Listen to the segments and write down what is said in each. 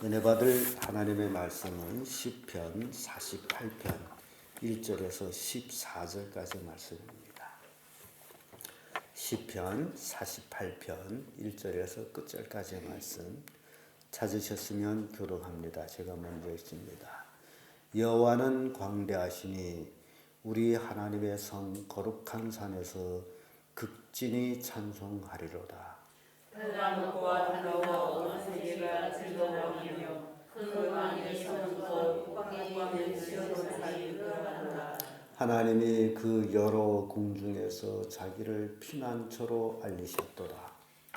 은혜 받을 하나님의 말씀은 시편 48편 1절에서 14절까지 말씀입니다. 시편 48편 1절에서 끝절까지의 말씀 찾으셨으면 교독합니다. 제가 먼저 읽습니다. 여호와는 광대하시니 우리 하나님의 성 거룩한 산에서 극진히 찬송하리로다. 달나무와 달로와 온 세계가 즐거워하며 큰 왕의 성소 국방에 시온을 자유로워한다. 하나님이 그 여러 궁중에서 자기를 피난처로 알리셨도다.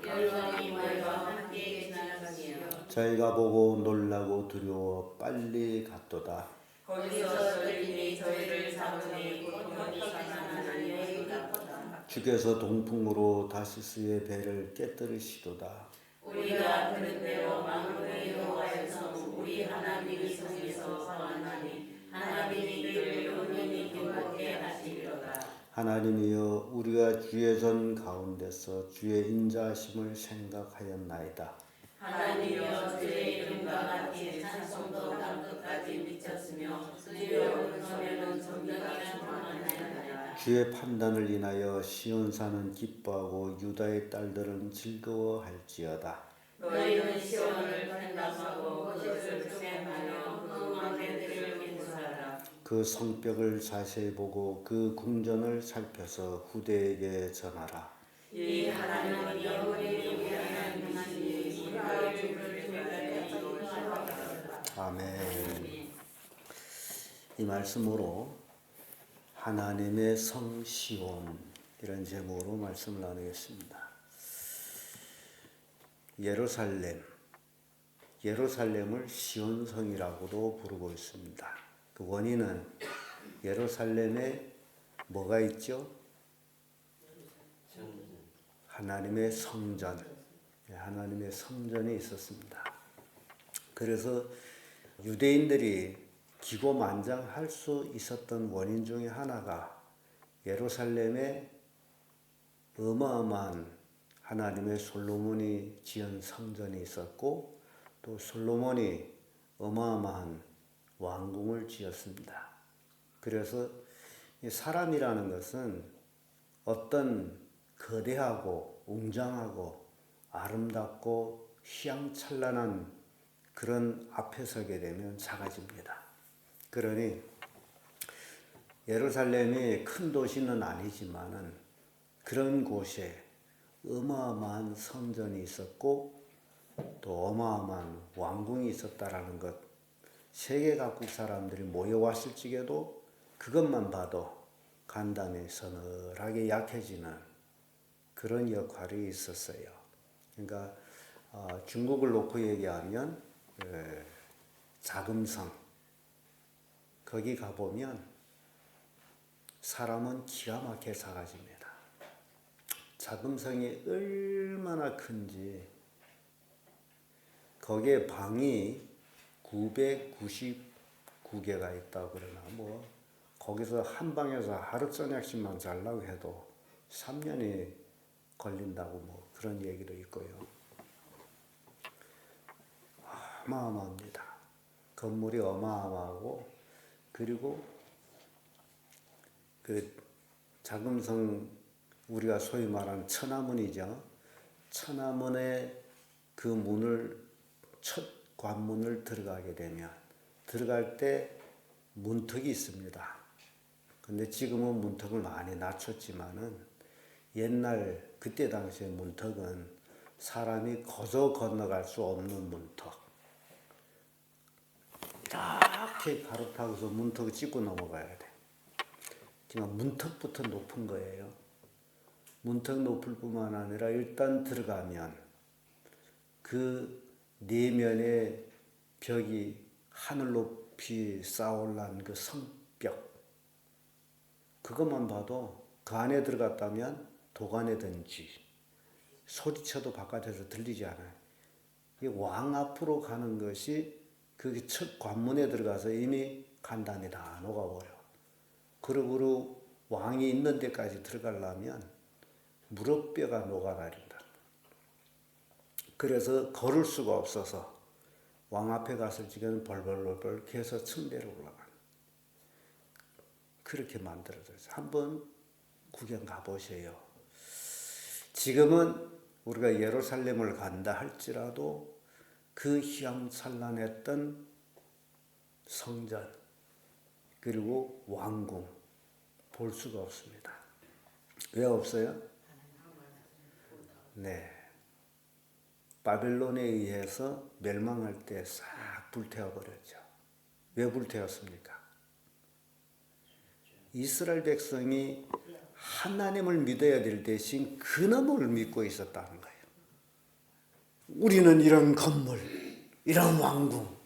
열방이 모여가 함께 지나가며 저희가 보고 놀라고 두려워 빨리 갔도다. 거기서 저희들이 저희를 잡으니 고통이 강한 하나님의 의답보다 주께서 동풍으로 다시스의 배를 깨뜨리시도다. 우리가 들은 대로 만군의 여호와의 성 우리 하나님의 성에서 만나니 하나님이 그를 영원히 행복해 하시리로다. 하나님이여 우리가 주의 전 가운데서 주의 인자하심을 생각하였나이다. 하나님이여 주의 이름과 같이 찬송도 땅끝까지 미쳤으며 주의 오른손에는 존귀가 충만하였나이다. 주의 판단을 인하여 시온산은 기뻐하고 유다의 딸들은 즐거워할지어다. 너희는 시온을 판단하고 그것을 축복하며 그 왕들을 기뻐하라. 그 성벽을 자세히 보고 그 궁전을 살펴서 후대에게 전하라. 이 하나님은 영원히 위대한 분이시니 우리가 주를 기다리고 아멘. 이 말씀으로 하나님의 성 시온 이런 제목으로 말씀을 나누겠습니다. 예루살렘을 시온성이라고도 부르고 있습니다. 그 원인은 예루살렘에 뭐가 있죠? 하나님의 성전이 있었습니다. 그래서 유대인들이 기고만장할 수 있었던 원인 중에 하나가 예루살렘에 어마어마한 하나님의 솔로몬이 지은 성전이 있었고 또 솔로몬이 어마어마한 왕궁을 지었습니다. 그래서 사람이라는 것은 어떤 거대하고 웅장하고 아름답고 휘황찬란한 그런 앞에 서게 되면 작아집니다. 그러니 예루살렘이 큰 도시는 아니지만은 그런 곳에 어마어마한 성전이 있었고 또 어마어마한 왕궁이 있었다라는 것, 세계 각국 사람들이 모여왔을 적에도 그것만 봐도 간담이 서늘하게 약해지는 그런 역할이 있었어요. 그러니까 중국을 놓고 얘기하면 자금성, 거기 가보면 사람은 기가 막히게 작아집니다. 자금성이 얼마나 큰지 거기에 방이 999개가 있다고 그러나 거기서 한 방에서 하루 저녁씩만 자려고 해도 3년이 걸린다고 그런 얘기도 있고요. 어마어마합니다. 건물이 어마어마하고 그리고 그 자금성 우리가 소위 말하는 천하문이죠. 천하문의 그 문을 첫 관문을 들어가게 되면 들어갈 때 문턱이 있습니다. 근데 지금은 문턱을 많이 낮췄지만은 옛날 그때 당시의 문턱은 사람이 거저 건너갈 수 없는 문턱. 이렇게 가로타고서 문턱을 찍고 넘어가야 돼. 지금 문턱부터 높은 거예요. 문턱 높을 뿐만 아니라 일단 들어가면 그 내면의 벽이 하늘 높이 쌓아올란 그 성벽, 그것만 봐도 그 안에 들어갔다면 도가내든지 소리쳐도 바깥에서 들리지 않아요. 이 왕 앞으로 가는 것이 그 첫 관문에 들어가서 이미 간단히 다 녹아버려. 그러고 왕이 있는 데까지 들어가려면 무릎뼈가 녹아다닌다. 그래서 걸을 수가 없어서 왕 앞에 갔을 적에는 벌벌벌벌 개서 층대로 올라가는 그렇게 만들어졌어요. 한번 구경 가보세요. 지금은 우리가 예루살렘을 간다 할지라도 그 휘황찬란했던 성전 그리고 왕궁 볼 수가 없습니다. 왜 없어요? 네. 바벨론에 의해서 멸망할 때 싹 불태워버렸죠. 왜 불태웠습니까? 이스라엘 백성이 하나님을 믿어야 될 대신 그놈을 믿고 있었다는 거예요. 우리는 이런 건물, 이런 왕궁,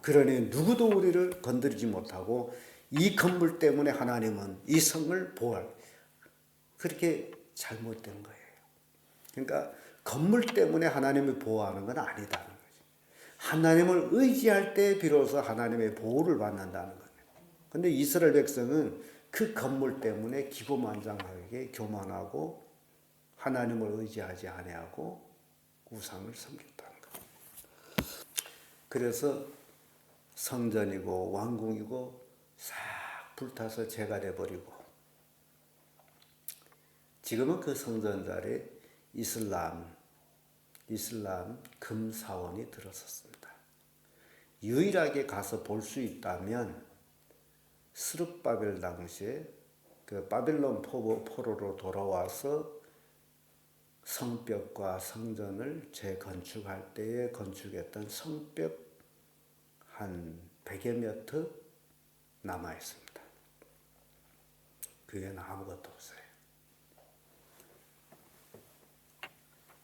그러니 누구도 우리를 건드리지 못하고 이 건물 때문에 하나님은 이 성을 보호할, 그렇게 잘못된 거예요. 그러니까 건물 때문에 하나님을 보호하는 건 아니다는 거죠. 하나님을 의지할 때 비로소 하나님의 보호를 받는다는 거예요. 그런데 이스라엘 백성은 그 건물 때문에 기고만장하게 교만하고 하나님을 의지하지 아니하고 우상을 섬겼다는 거예요. 그래서 성전이고 왕궁이고 싹 불타서 재가 돼버리고 지금은 그 성전 자리에 이슬람 금사원이 들어섰습니다. 유일하게 가서 볼 수 있다면 스룹바벨 당시에 그 바벨론 포로로 돌아와서 성벽과 성전을 재건축할 때에 건축했던 성벽 한 100여 몇 남아 있습니다. 그 외에는 아무것도 없어요.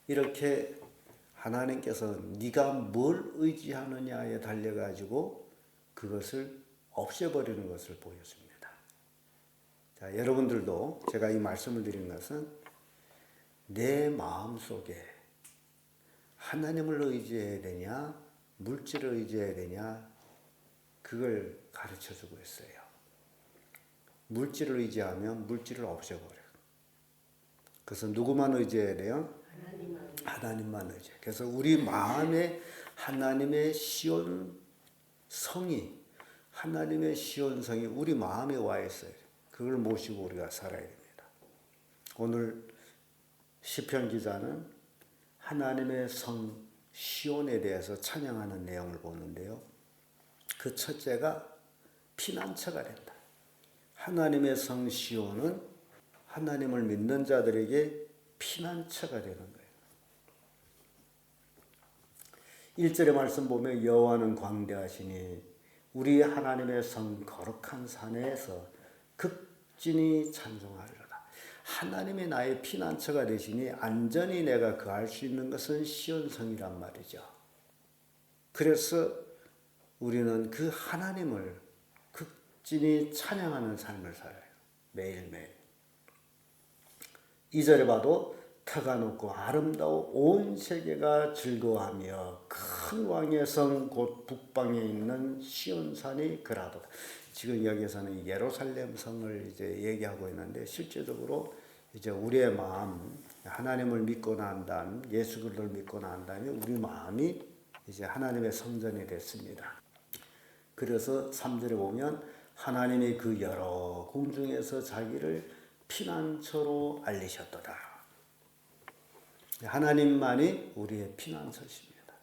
이렇게 하나님께서 네가 뭘 의지하느냐에 달려가지고 그것을 없애버리는 것을 보여줍니다. 자, 여러분들도 제가 이 말씀을 드린 것은 내 마음속에 하나님을 의지해야 되냐 물질을 의지해야 되냐 그걸 가르쳐주고 있어요. 물질을 의지하면 물질을 없애버려요. 그래서 누구만 의지해야 돼요? 하나님만 의지해요. 그래서 우리 마음에 하나님의 시온성이 우리 마음에 와 있어요. 그걸 모시고 우리가 살아야 됩니다. 오늘 시편 기자는 하나님의 성 시온에 대해서 찬양하는 내용을 보는데요. 그 첫째가 피난처가 된다. 하나님의 성 시온은 하나님을 믿는 자들에게 피난처가 되는 거예요. 1절의 말씀 보면 여호와는 광대하시니 우리 하나님의 성 거룩한 산에서 극진히 찬송하리로다. 하나님이 나의 피난처가 되시니 안전히 내가 거할 수 있는 것은 시온성이란 말이죠. 그래서 우리는 그 하나님을 극진히 찬양하는 삶을 살아요. 매일매일. 2절에 봐도 터가 높고 아름다워 온 세계가 즐거워하며 큰 왕의 성 곧 북방에 있는 시온산이 그라도다. 지금 여기서는 예루살렘 성을 이제 얘기하고 있는데 실제적으로 이제 우리의 마음 하나님을 믿고 난 다음 예수 그리스도를 믿고 난 다음에 우리 마음이 이제 하나님의 성전이 됐습니다. 그래서 3절에 보면 하나님이 그 여러 궁 중에서 자기를 피난처로 알리셨도다. 하나님만이 우리의 피난처십니다.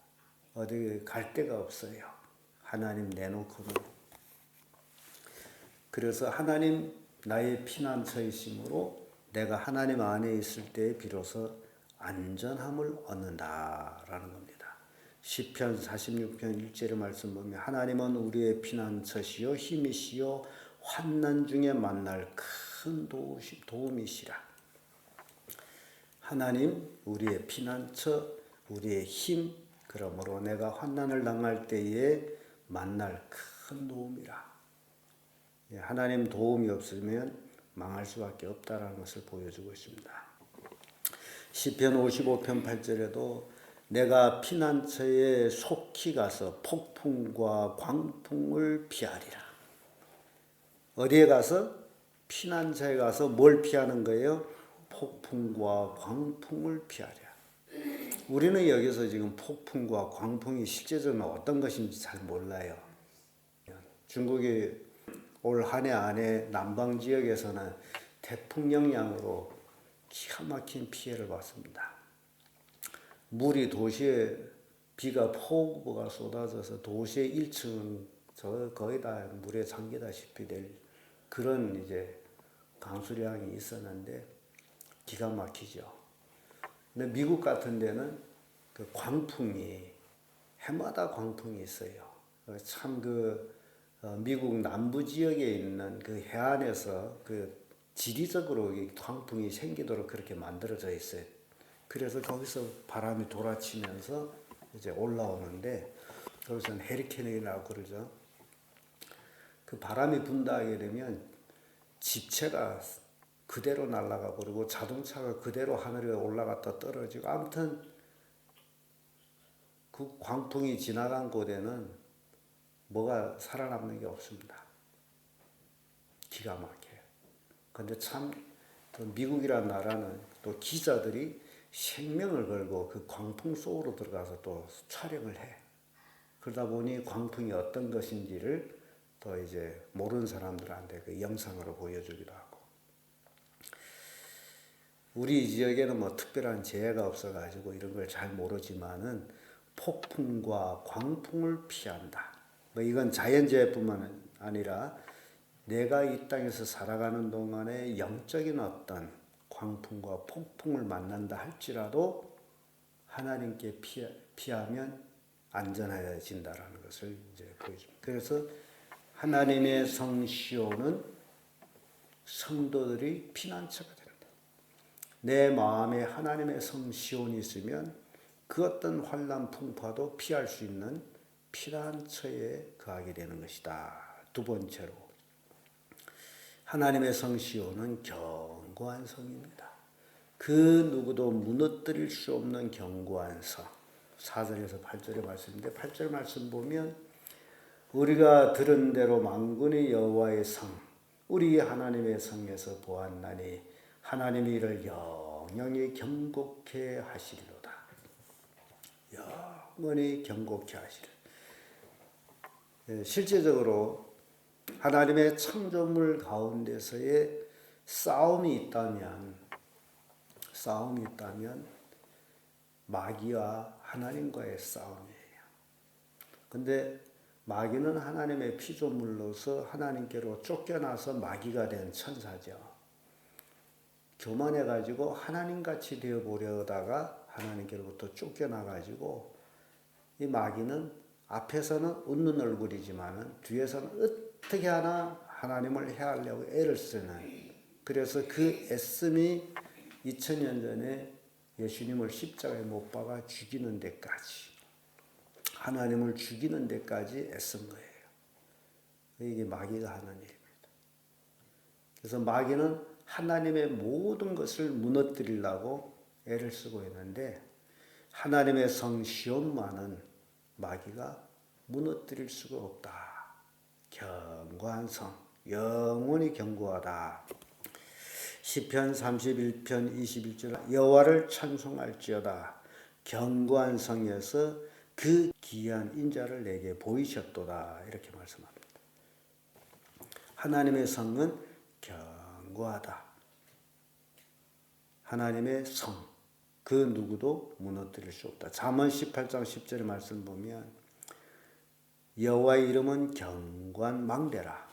어디 갈 데가 없어요. 하나님 내놓고는. 그래서 하나님 나의 피난처이심으로 내가 하나님 안에 있을 때 비로소 안전함을 얻는다라는 겁니다. 시편 46편 1절의 말씀 보면 하나님은 우리의 피난처시요 힘이시요 환난 중에 만날 큰 도움이시라. 하나님 우리의 피난처 우리의 힘 그러므로 내가 환난을 당할 때에 만날 큰 도움이라. 하나님 도움이 없으면 망할 수밖에 없다라는 것을 보여주고 있습니다. 시편 55편 8절에도 내가 피난처에 속히 가서 폭풍과 광풍을 피하리라. 어디에 가서? 피난처에 가서 뭘 피하는 거예요? 폭풍과 광풍을 피하랴. 우리는 여기서 지금 폭풍과 광풍이 실제적으로 어떤 것인지 잘 몰라요. 중국이 올 한 해 안에 남방 지역에서는 태풍 영향으로 기가 막힌 피해를 봤습니다. 물이 도시에 비가 폭우가 쏟아져서 도시의 1층은 거의 다 물에 잠기다시피 될 그런 이제 강수량이 있었는데 기가 막히죠. 근데 미국 같은 데는 그 광풍이 해마다 광풍이 있어요. 참 미국 남부 지역에 있는 그 해안에서 그 지리적으로 광풍이 생기도록 그렇게 만들어져 있어요. 그래서 거기서 바람이 돌아치면서 이제 올라오는데 거기서는 헤리케인이라고 그러죠. 그 바람이 분다 하게 되면 집체가 그대로 날아가고 그리고 자동차가 그대로 하늘에 올라갔다 떨어지고 아무튼 그 광풍이 지나간 곳에는 뭐가 살아남는 게 없습니다. 기가 막혀요. 근데 참 미국이라는 나라는 또 기자들이 생명을 걸고 그 광풍 속으로 들어가서 또 촬영을 해. 그러다 보니 광풍이 어떤 것인지를 또 이제 모르는 사람들한테 그 영상으로 보여주기도 하고. 우리 지역에는 뭐 특별한 재해가 없어가지고 이런 걸 잘 모르지만은 폭풍과 광풍을 피한다. 뭐 이건 자연재해뿐만 아니라 내가 이 땅에서 살아가는 동안에 영적인 어떤 광풍과 폭풍을 만난다 할지라도 하나님께 피하면 안전해진다라는 것을 이제 보여줍니다. 그래서 하나님의 성 시온은 성도들이 피난처가 된다. 내 마음에 하나님의 성 시온이 있으면 그 어떤 환난 풍파도 피할 수 있는 피난처에 거하게 되는 것이다. 두 번째로 하나님의 성 시온은 견고한 성입니다. 그 누구도 무너뜨릴 수 없는 견고한 성. 4절에서 8절의 말씀인데 8절 말씀 보면 우리가 들은 대로 만군의 여호와의 성 우리 하나님의 성에서 보았나니 하나님이 이를 영영히 경고케 하시리로다. 영원히 경고케 하시리로다. 실제적으로 하나님의 창조물 가운데서의 싸움이 있다면 마귀와 하나님과의 싸움이에요. 근데 마귀는 하나님의 피조물로서 하나님께로 쫓겨나서 마귀가 된 천사죠. 교만해가지고 하나님같이 되어보려다가 하나님께로부터 쫓겨나가지고 이 마귀는 앞에서는 웃는 얼굴이지만은 뒤에서는 어떻게 하나 하나님을 해하려고 애를 쓰는 그래서 그 애씀이 2000년 전에 예수님을 십자가에 못 박아 죽이는 데까지 하나님을 죽이는 데까지 애쓴 거예요. 이게 마귀가 하는 일입니다. 그래서 마귀는 하나님의 모든 것을 무너뜨리려고 애를 쓰고 있는데 하나님의 성 시온만은 마귀가 무너뜨릴 수가 없다. 견고한 성, 영원히 견고하다. 시편 31편 21절 여호와를 찬송할지어다. 견고한 성에서 그 기이한 인자를 내게 보이셨도다. 이렇게 말씀합니다. 하나님의 성은 견고하다. 하나님의 성, 그 누구도 무너뜨릴 수 없다. 잠언 18장 10절의 말씀 보면 여호와의 이름은 견고한 망대라.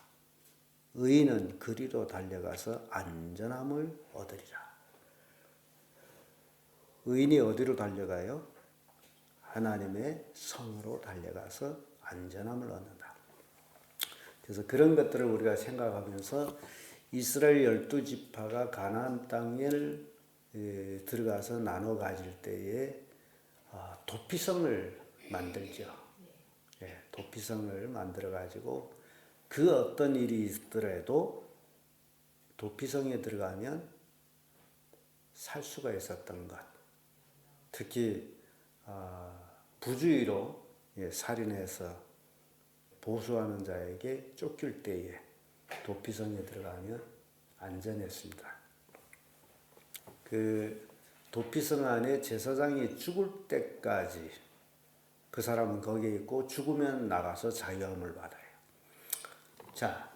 의인은 그리로 달려가서 안전함을 얻으리라. 의인이 어디로 달려가요? 하나님의 성으로 달려가서 안전함을 얻는다. 그래서 그런 것들을 우리가 생각하면서 이스라엘 12지파가 가나안 땅을 들어가서 나눠 가질 때에 도피성을 만들죠. 도피성을 만들어 가지고 그 어떤 일이 있더라도 도피성에 들어가면 살 수가 있었던 것. 특히 부주의로 살인해서 보수하는 자에게 쫓길 때에 도피성에 들어가면 안전했습니다. 그 도피성 안에 제사장이 죽을 때까지 그 사람은 거기에 있고 죽으면 나가서 자유함을 받아요. 자,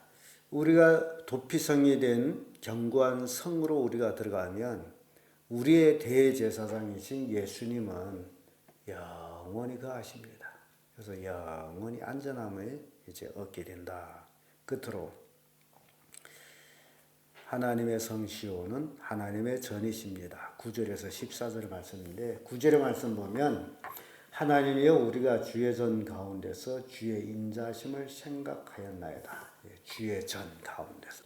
우리가 도피성이 된 견고한 성으로 우리가 들어가면 우리의 대제사장이신 예수님은 영원히 거하십니다. 그래서 영원히 안전함을 이제 얻게 된다. 끝으로 하나님의 성시오는 하나님의 전이십니다. 9절에서 14절 말씀인데 9절의 말씀 보면 하나님이여 우리가 주의 전 가운데서 주의 인자심을 생각하였나이다. 주의 전 가운데서.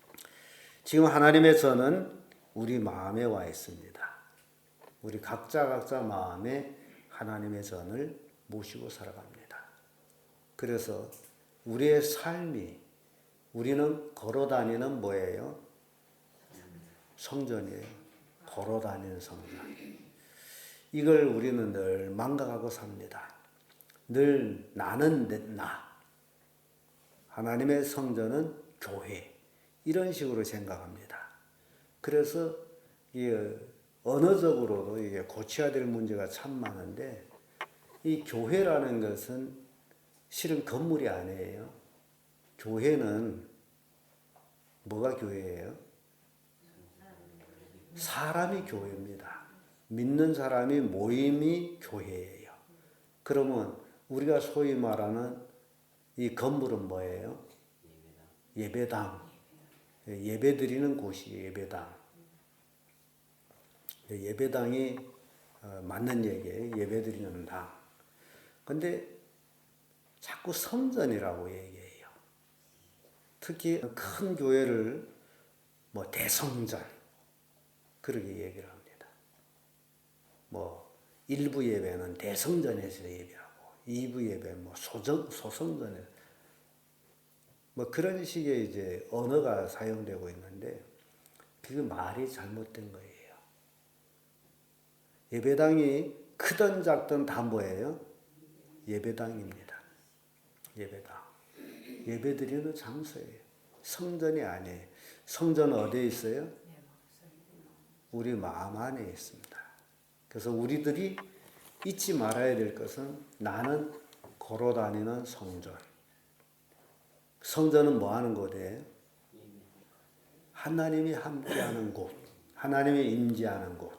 지금 하나님의 전은 우리 마음에 와 있습니다. 우리 각자 마음에 하나님의 전을 모시고 살아갑니다. 그래서 우리의 삶이 우리는 걸어다니는 뭐예요? 성전이에요. 걸어다니는 성전. 이걸 우리는 늘 망각하고 삽니다. 늘 나는 나. 하나님의 성전은 교회. 이런 식으로 생각합니다. 그래서 언어적으로도 이게 고쳐야 될 문제가 참 많은데 이 교회라는 것은 실은 건물이 아니에요. 교회는 뭐가 교회예요? 사람이 교회입니다. 믿는 사람이 모임이 교회예요. 그러면 우리가 소위 말하는 이 건물은 뭐예요? 예배당. 예배 드리는 곳이 예배당. 예배당이 맞는 얘기예요. 예배 드리는 당. 근데 자꾸 성전이라고 얘기해요. 특히 큰 교회를 뭐 대성전 그렇게 얘기를 합니다. 뭐 일부 예배는 대성전에서 예배하고 2부 예배 뭐 소성전에서 뭐 그런 식의 이제 언어가 사용되고 있는데 그 말이 잘못된 거예요. 예배당이 크든 작든 다 뭐예요? 예배당입니다. 예배당. 예배드리는 장소예요. 성전이 아니에요. 성전은 어디에 있어요? 우리 마음 안에 있습니다. 그래서 우리들이 잊지 말아야 될 것은 나는 걸어다니는 성전. 성전은 뭐 하는 곳이에요? 하나님이 함께하는 곳. 하나님이 임재하는 곳.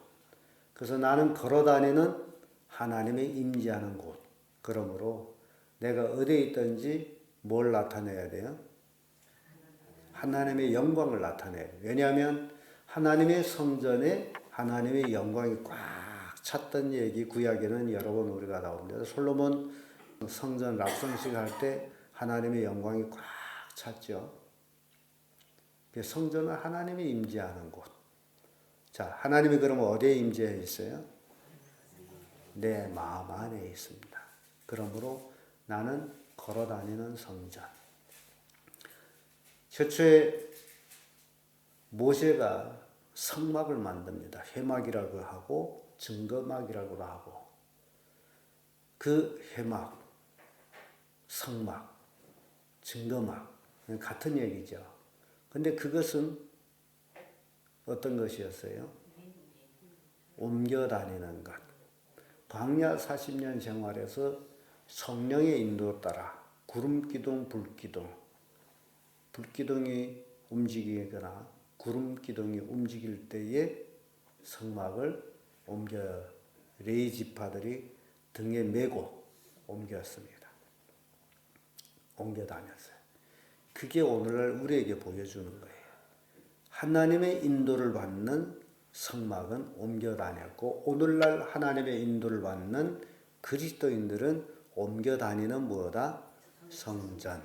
그래서 나는 걸어다니는 하나님의 임재하는 곳. 그러므로 내가 어디에 있든지 뭘 나타내야 돼요? 하나님의 영광을 나타내야 돼요. 왜냐하면 하나님의 성전에 하나님의 영광이 꽉 찼던 얘기 구약에는 여러 번 우리가 나옵니다. 솔로몬 성전 락성식 할 때 하나님의 영광이 꽉 찼죠. 성전은 하나님이 임재하는 곳. 자, 하나님이 그러면 어디에 임재해 있어요? 내 마음 안에 있습니다. 그러므로 나는 걸어다니는 성전. 최초에 모세가 성막을 만듭니다. 회막이라고 하고 증거막이라고도 하고 그 회막, 성막, 증거막 같은 얘기죠. 근데 그것은 어떤 것이었어요? 옮겨 다니는 것. 광야 40년 생활에서 성령의 인도 따라 구름기둥, 불기둥. 불기둥이 움직이거나 구름기둥이 움직일 때에 성막을 옮겨 레위 지파들이 등에 메고 옮겼습니다. 옮겨 다녔어요. 그게 오늘날 우리에게 보여주는 거예요. 하나님의 인도를 받는 성막은 옮겨 다녔고 오늘날 하나님의 인도를 받는 그리스도인들은 옮겨 다니는 뭐다? 성전.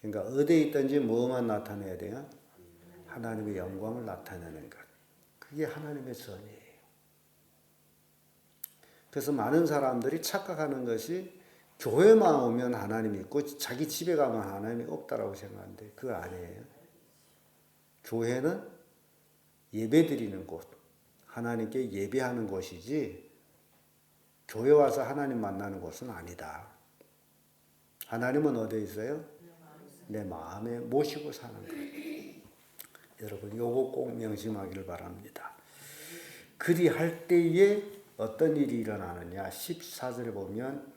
그러니까 어디에 있든지 뭐만 나타내야 돼요? 하나님의 영광을 나타내는 것. 그게 하나님의 전이에요. 그래서 많은 사람들이 착각하는 것이 교회만 오면 하나님이 있고 자기 집에 가면 하나님이 없다라고 생각하는데 그거 아니에요. 교회는 예배드리는 곳, 하나님께 예배하는 곳이지 교회 와서 하나님 만나는 곳은 아니다. 하나님은 어디에 있어요? 내 마음에 모시고 사는 것. 여러분 요거 꼭 명심하기를 바랍니다. 그리할 때에 어떤 일이 일어나느냐. 14절에 보면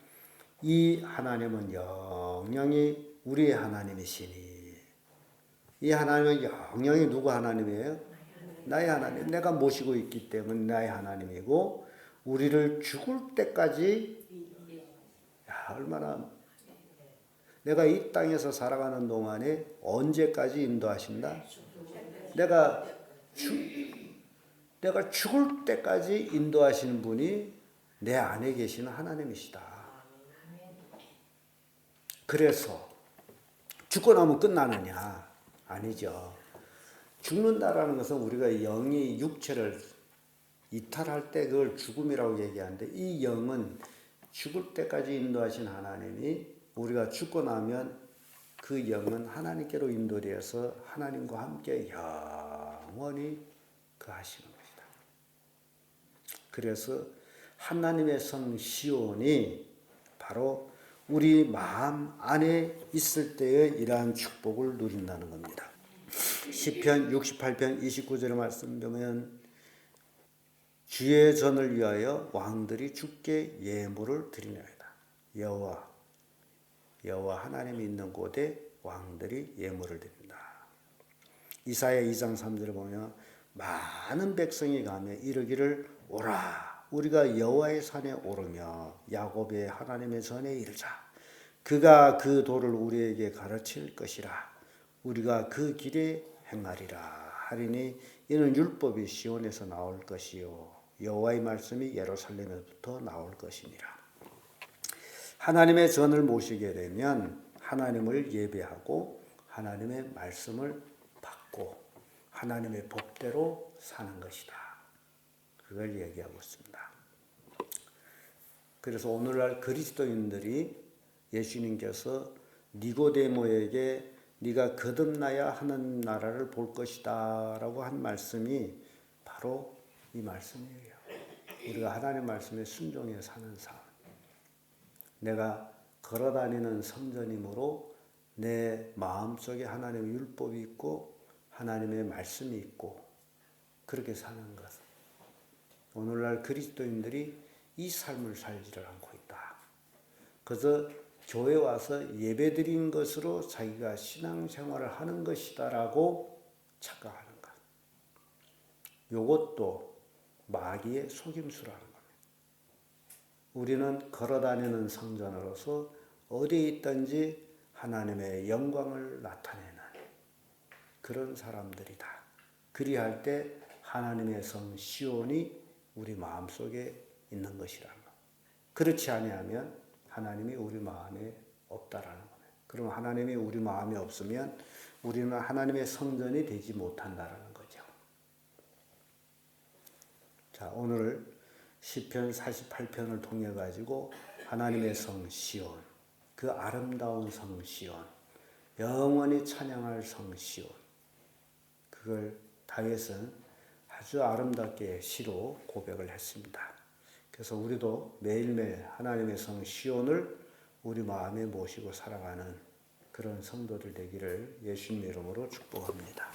이 하나님은 영영이 우리의 하나님이시니. 이 하나님은 영영이 누구 하나님이에요? 나의 하나님. 내가 모시고 있기 때문에 나의 하나님이고 우리를 죽을 때까지 얼마나 내가 이 땅에서 살아가는 동안에 언제까지 인도하신다? 내가 죽을 때까지 인도하시는 분이 내 안에 계시는 하나님이시다. 그래서 죽고 나면 끝나느냐? 아니죠. 죽는다라는 것은 우리가 영이 육체를 이탈할 때 그걸 죽음이라고 얘기하는데 이 영은 죽을 때까지 인도하신 하나님이 우리가 죽고 나면 그 영은 하나님께로 인도되어서 하나님과 함께 영원히 거하시는 것이다. 그래서 하나님의 성 시온이 바로 우리 마음 안에 있을 때의 이러한 축복을 누린다는 겁니다. 시편 68편 29절의 말씀 보면 주의 전을 위하여 왕들이 주께 예물을 드리나이다. 여호와 하나님이 있는 곳에 왕들이 예물을 드린다. 이사야 2장 3절에 보면 많은 백성이 가며 이르기를 오라 우리가 여호와의 산에 오르며 야곱의 하나님의 전에 이르자. 그가 그 도를 우리에게 가르칠 것이라. 우리가 그 길에 행하리라 하리니 이는 율법이 시온에서 나올 것이요 여호와의 말씀이 예루살렘에부터 나올 것이니라. 하나님의 전을 모시게 되면 하나님을 예배하고 하나님의 말씀을 받고 하나님의 법대로 사는 것이다. 그걸 얘기하고 있습니다. 그래서 오늘날 그리스도인들이 예수님께서 니고데모에게 네가 거듭나야 하는 나라를 볼 것이다 라고 한 말씀이 바로 이 말씀이에요. 우리가 하나님 말씀에 순종해 사는 삶. 내가 걸어다니는 성전이므로 내 마음속에 하나님의 율법이 있고 하나님의 말씀이 있고 그렇게 사는 것. 오늘날 그리스도인들이 이 삶을 살지를 않고 있다. 그래서 교회 와서 예배 드린 것으로 자기가 신앙생활을 하는 것이다라고 착각하는 것. 이것도 마귀의 속임수라는 겁니다. 우리는 걸어다니는 성전으로서 어디에 있든지 하나님의 영광을 나타내는 그런 사람들이다. 그리할 때 하나님의 성 시온이 우리 마음속에 있는 것이라는 것. 그렇지 아니하면 하나님이 우리 마음에 없다라는 거예요. 그럼 하나님이 우리 마음에 없으면 우리는 하나님의 성전이 되지 못한다라는 거죠. 자, 오늘 시편 48편을 통해 가지고 하나님의 성 시온, 그 아름다운 성 시온, 영원히 찬양할 성 시온, 그걸 다윗은 아주 아름답게 시로 고백을 했습니다. 그래서 우리도 매일매일 하나님의 성 시온을 우리 마음에 모시고 살아가는 그런 성도들 되기를 예수님의 이름으로 축복합니다.